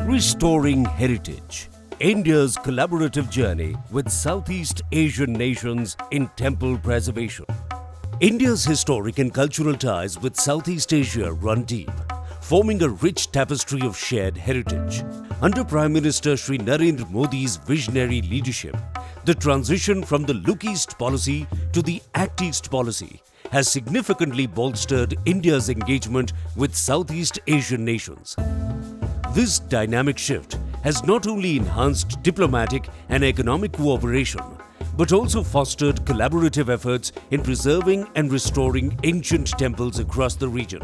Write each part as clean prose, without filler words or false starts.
Restoring Heritage, India's collaborative journey with Southeast Asian nations in temple preservation. India's historic and cultural ties with Southeast Asia run deep, forming a rich tapestry of shared heritage. Under Prime Minister Shri Narendra Modi's visionary leadership, the transition from the Look East policy to the Act East policy has significantly bolstered India's engagement with Southeast Asian nations. This dynamic shift has not only enhanced diplomatic and economic cooperation, but also fostered collaborative efforts in preserving and restoring ancient temples across the region.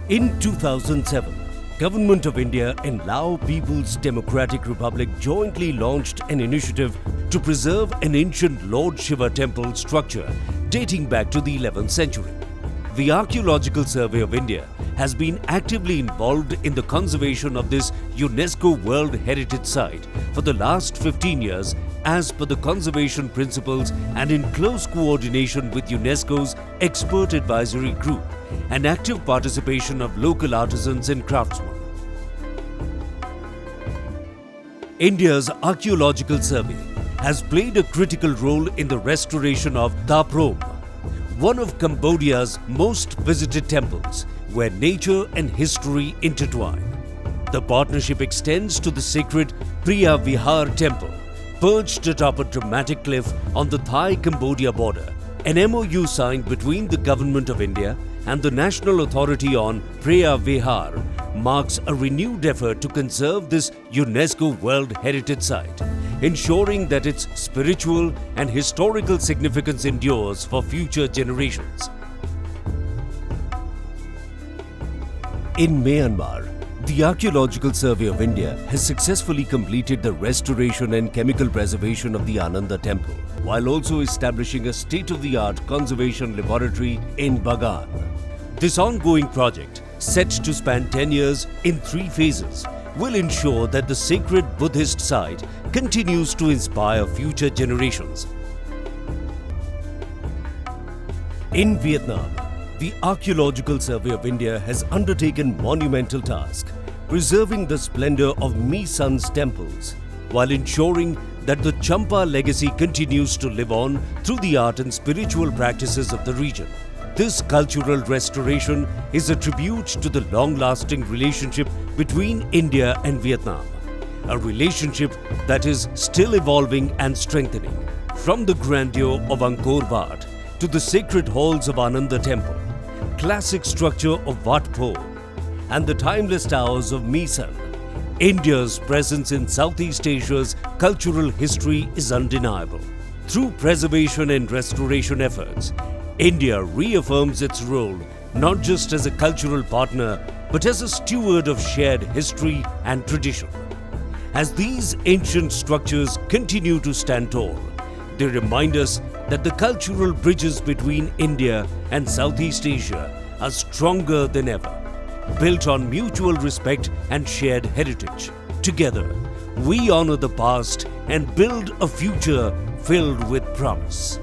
In 2007, Government of India and Lao People's Democratic Republic jointly launched an initiative to preserve an ancient Lord Shiva temple structure dating back to the 11th century. The Archaeological Survey of India has been actively involved in the conservation of this UNESCO World Heritage Site for the last 15 years as per the conservation principles and in close coordination with UNESCO's Expert Advisory Group and active participation of local artisans and craftsmen. India's Archaeological Survey has played a critical role in the restoration of Ta Prohm, one of Cambodia's most visited temples, where nature and history intertwine. The partnership extends to the sacred Preah Vihear temple, perched atop a dramatic cliff on the Thai-Cambodia border. An MOU signed between the Government of India and the National Authority on Preah Vihear marks a renewed effort to conserve this UNESCO World Heritage Site, ensuring that its spiritual and historical significance endures for future generations. In Myanmar, the Archaeological Survey of India has successfully completed the restoration and chemical preservation of the Ananda Temple, while also establishing a state-of-the-art conservation laboratory in Bagan. This ongoing project, set to span 10 years in 3 phases, will ensure that the sacred Buddhist site continues to inspire future generations. In Vietnam, the Archaeological Survey of India has undertaken monumental task, preserving the splendor of My San's temples, while ensuring that the Champa legacy continues to live on through the art and spiritual practices of the region. This cultural restoration is a tribute to the long-lasting relationship between India and Vietnam, a relationship that is still evolving and strengthening. From the grandeur of Angkor Wat to the sacred halls of Ananda Temple, classic structure of Wat Pho, and the timeless towers of My San, India's presence in Southeast Asia's cultural history is undeniable. Through preservation and restoration efforts, India reaffirms its role not just as a cultural partner but as a steward of shared history and tradition. As these ancient structures continue to stand tall, they remind us that the cultural bridges between India and Southeast Asia are stronger than ever, built on mutual respect and shared heritage. Together, we honor the past and build a future filled with promise.